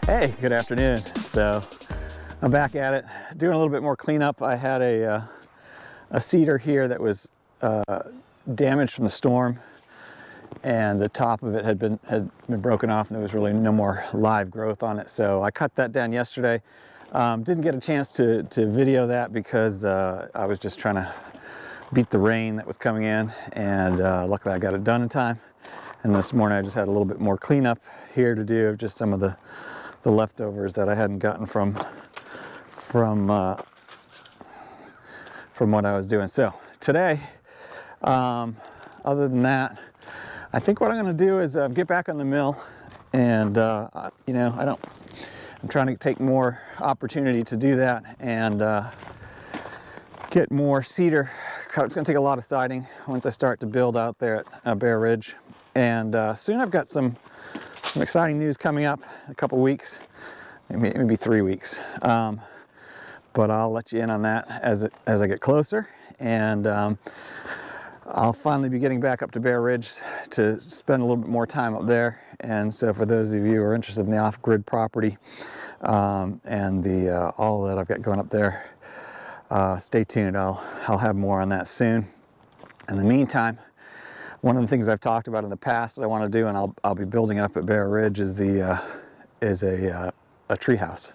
Hey, good afternoon. So I'm back at it, doing a little bit more cleanup. I had a cedar here that was damaged from the storm, and the top of it had been broken off, and there was really no more live growth on it. So I cut that down yesterday. Didn't get a chance to video that because I was just trying to beat the rain that was coming in, and luckily I got it done in time. And this morning I just had a little bit more cleanup here to do of just some of the leftovers that I hadn't gotten from what I was doing. So today, other than that, I think what I'm going to do is get back on the mill, and you know, I'm trying to take more opportunity to do that and get more cedar cut. It's going to take a lot of siding once I start to build out there at Bear Ridge, and soon I've got some exciting news coming up in a couple weeks, maybe 3 weeks. But I'll let you in on that as I get closer, and I'll finally be getting back up to Bear Ridge to spend a little bit more time up there. And so for those of you who are interested in the off-grid property and the all that I've got going up there, stay tuned. I'll have more on that soon. In the meantime, one of the things I've talked about in the past that I want to do, and I'll be building it up at Bear Ridge, is a tree house,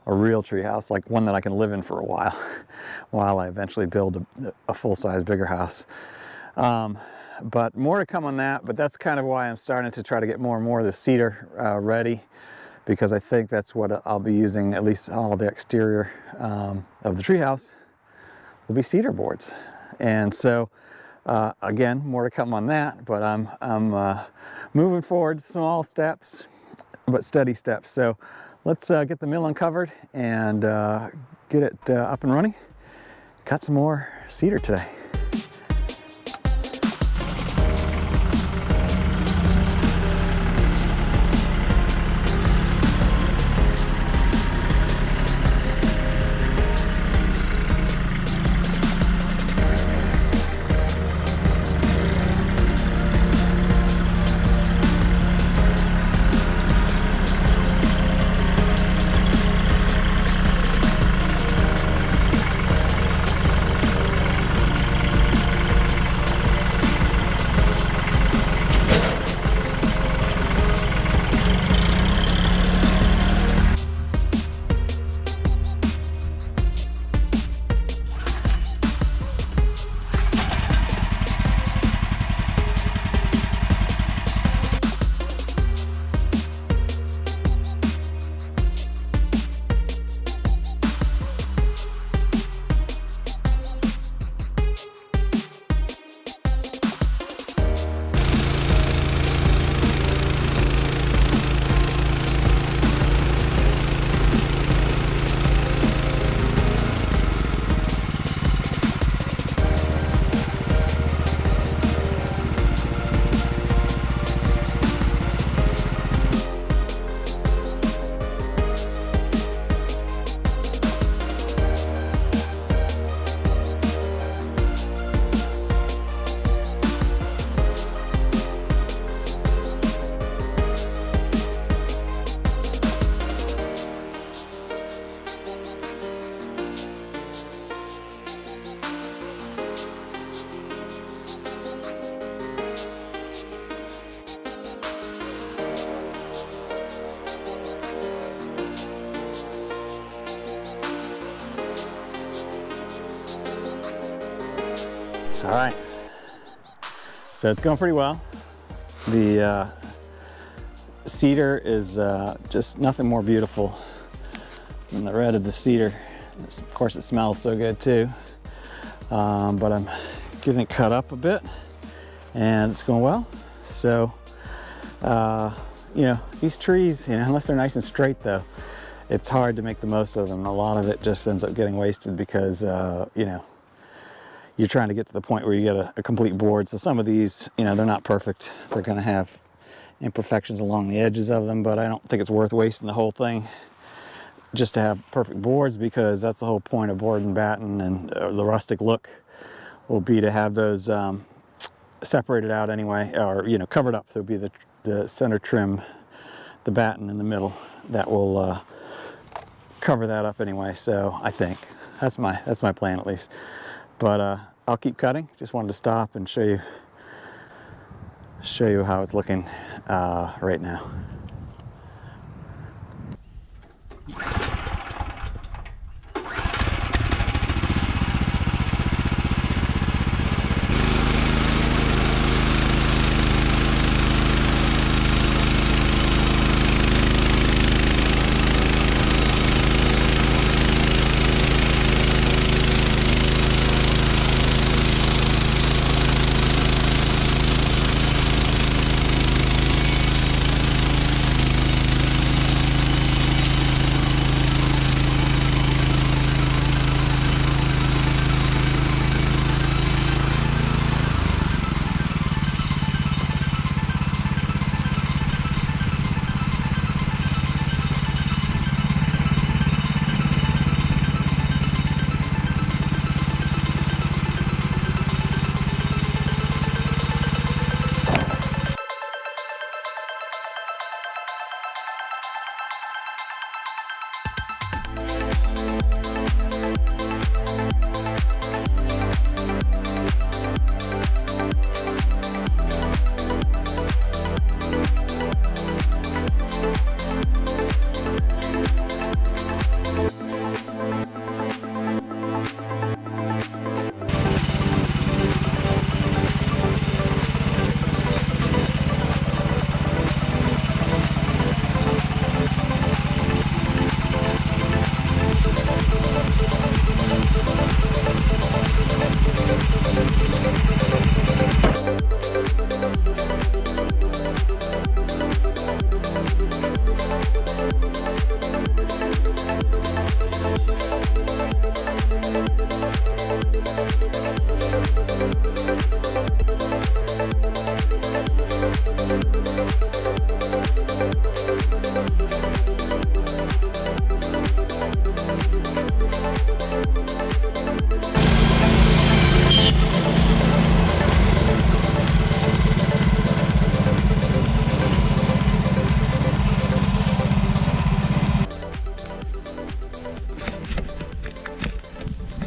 a real tree house, like one that I can live in for a while I eventually build a full-size bigger house. But more to come on that. But that's kind of why I'm starting to try to get more and more of the cedar ready, because I think that's what I'll be using. At least all the exterior of the tree house will be cedar boards, and so. Again, more to come on that, but I'm moving forward, small steps, but steady steps. So let's get the mill uncovered and get it up and running. Cut some more cedar today. All right, so it's going pretty well. The cedar is just nothing more beautiful than the red of the cedar. Of course, it smells so good too, but I'm getting it cut up a bit, and it's going well. So, you know, these trees, you know, unless they're nice and straight though, it's hard to make the most of them. A lot of it just ends up getting wasted because, you know, you're trying to get to the point where you get a complete board. So some of these, you know, they're not perfect. They're going to have imperfections along the edges of them, but I don't think it's worth wasting the whole thing just to have perfect boards, because that's the whole point of board and batten, and the rustic look will be to have those separated out anyway, or, you know, covered up. There'll be the center trim, the batten in the middle, that will cover that up anyway. So I think that's my plan at least. But I'll keep cutting. Just wanted to stop and show you how it's looking right now.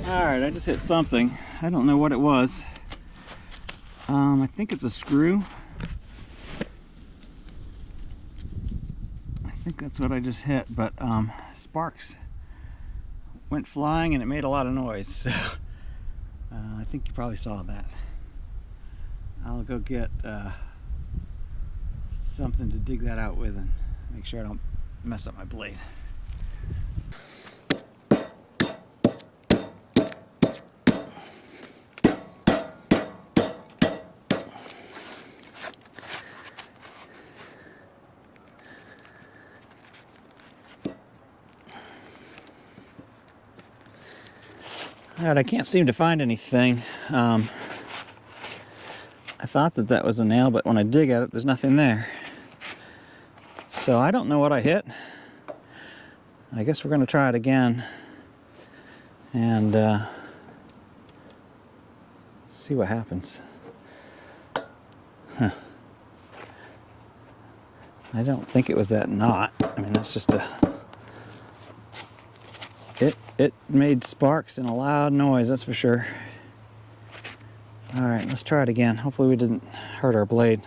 Alright, I just hit something. I don't know what it was. I think it's a screw. I think that's what I just hit, but sparks went flying and it made a lot of noise, so I think you probably saw that. I'll go get something to dig that out with and make sure I don't mess up my blade. Alright, I can't seem to find anything. I thought that was a nail, but when I dig at it, there's nothing there. So I don't know what I hit. I guess we're going to try it again and see what happens. Huh. I don't think it was that knot. I mean, that's just a... It made sparks and a loud noise, that's for sure. Alright, let's try it again. Hopefully we didn't hurt our blade.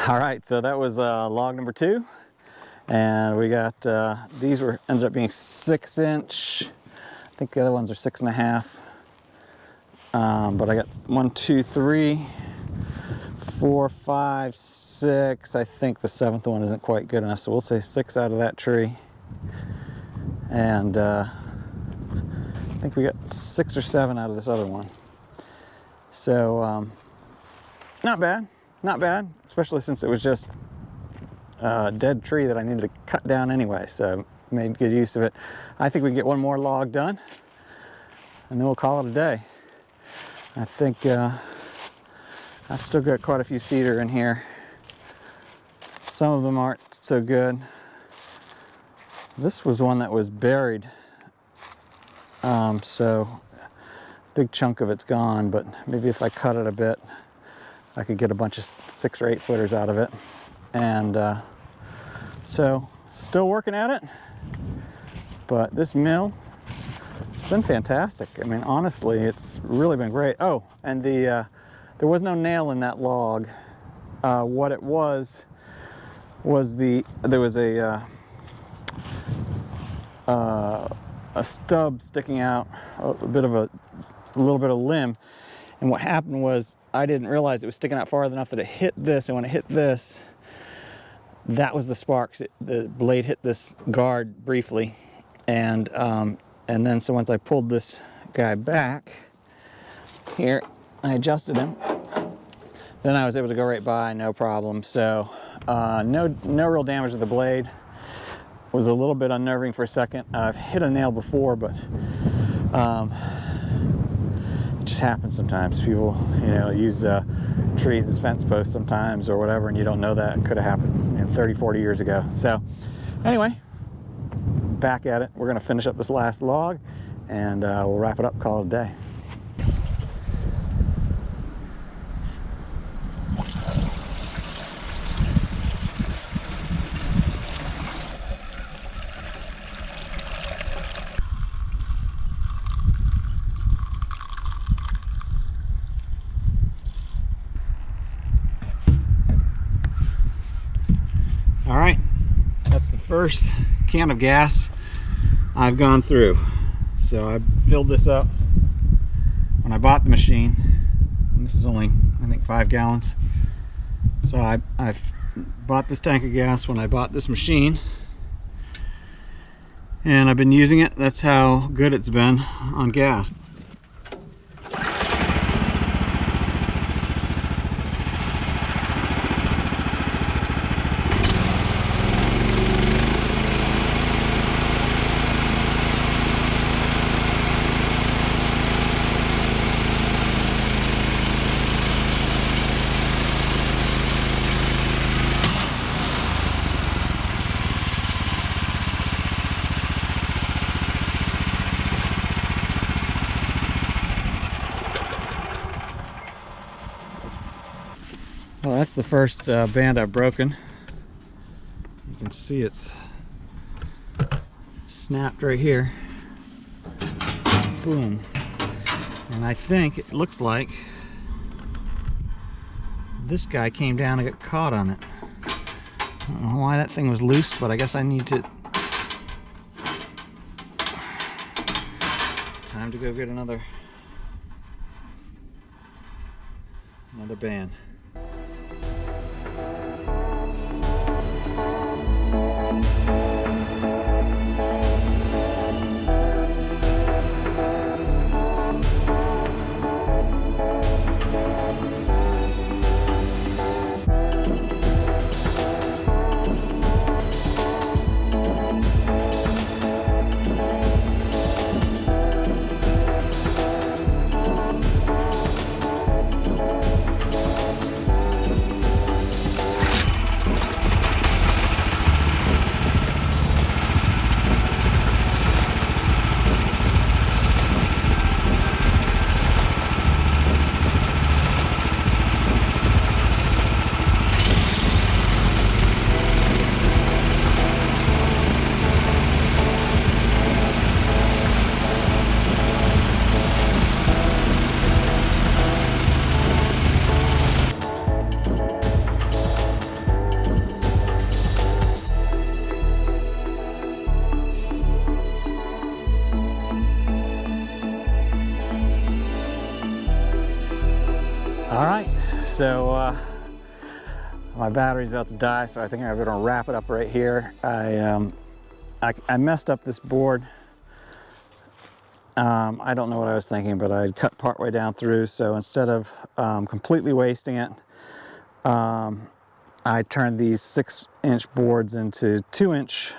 All right, so that was log number 2, and we got these ended up being 6-inch. I think the other ones are 6.5. But I got 1, 2, 3, 4, 5, 6. I think the 7th one isn't quite good enough, so we'll say 6 out of that tree. And I think we got 6 or 7 out of this other one. So not bad, not bad, especially since it was just a dead tree that I needed to cut down anyway, so made good use of it. I think we can get one more log done, and then we'll call it a day. I think I've still got quite a few cedar in here. Some of them aren't so good. This was one that was buried, so a big chunk of it's gone, but maybe if I cut it a bit, I could get a bunch of 6 or 8 footers out of it. And so still working at it, but this mill, it's been fantastic. I mean, honestly, it's really been great. Oh, and there was no nail in that log. What it was there was a stub sticking out, a little bit of limb, and what happened was I didn't realize it was sticking out far enough that it hit this, and when it hit this, that was the sparks. The blade hit this guard briefly, and then so once I pulled this guy back here, I adjusted him, then I was able to go right by, no problem. So no real damage to the blade. It was a little bit unnerving for a second. I've hit a nail before, but it just happens sometimes. People, use trees as fence posts sometimes or whatever, and you don't know that. It could have happened 30, 40 years ago. So anyway, back at it. We're going to finish up this last log, and we'll wrap it up, call it a day. All right, that's the first can of gas I've gone through. So I filled this up when I bought the machine, and this is only, I think, 5 gallons. So I've bought this tank of gas when I bought this machine, and I've been using it. That's how good it's been on gas. Well, that's the first band I've broken. You can see it's snapped right here. Boom. And I think it looks like this guy came down and got caught on it. I don't know why that thing was loose, but I guess I need to... Time to go get another band. All right, so My battery's about to die, so I think I'm gonna wrap it up right here. I messed up this board. I don't know what I was thinking, but I cut part way down through, so instead of completely wasting it, I turned these 6-inch boards into 2-inch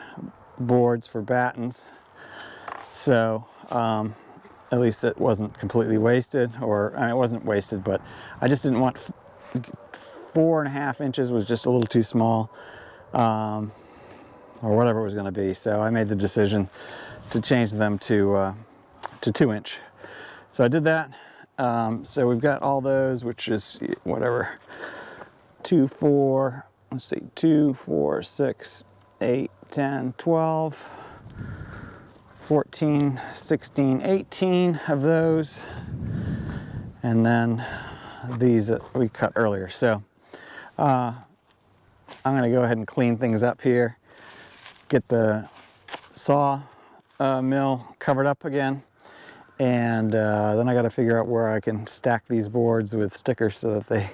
boards for battens. So at least it wasn't completely wasted, or I mean, it wasn't wasted, but I just didn't want 4.5 inches was just a little too small, or whatever it was going to be. So I made the decision to change them to 2-inch. So I did that. So we've got all those, which is whatever, 2, 4, let's see, 2, 4, 6, 8, 10, 12, 14, 16, 18 of those. And then these that we cut earlier. So I'm going to go ahead and clean things up here, get the saw mill covered up again, and then I got to figure out where I can stack these boards with stickers so that they,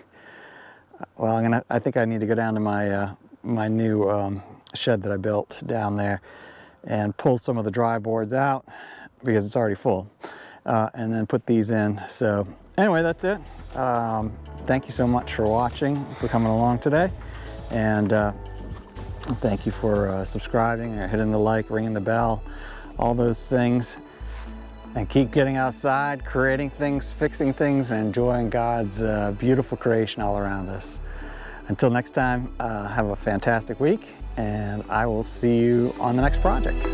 well, I think I need to go down to my my new shed that I built down there and pull some of the dry boards out because it's already full, and then put these in. So anyway, that's it. Thank you so much for watching, for coming along today, and thank you for subscribing, or hitting the like, ringing the bell, all those things. And keep getting outside, creating things, fixing things, and enjoying God's beautiful creation all around us. Until next time, have a fantastic week, and I will see you on the next project.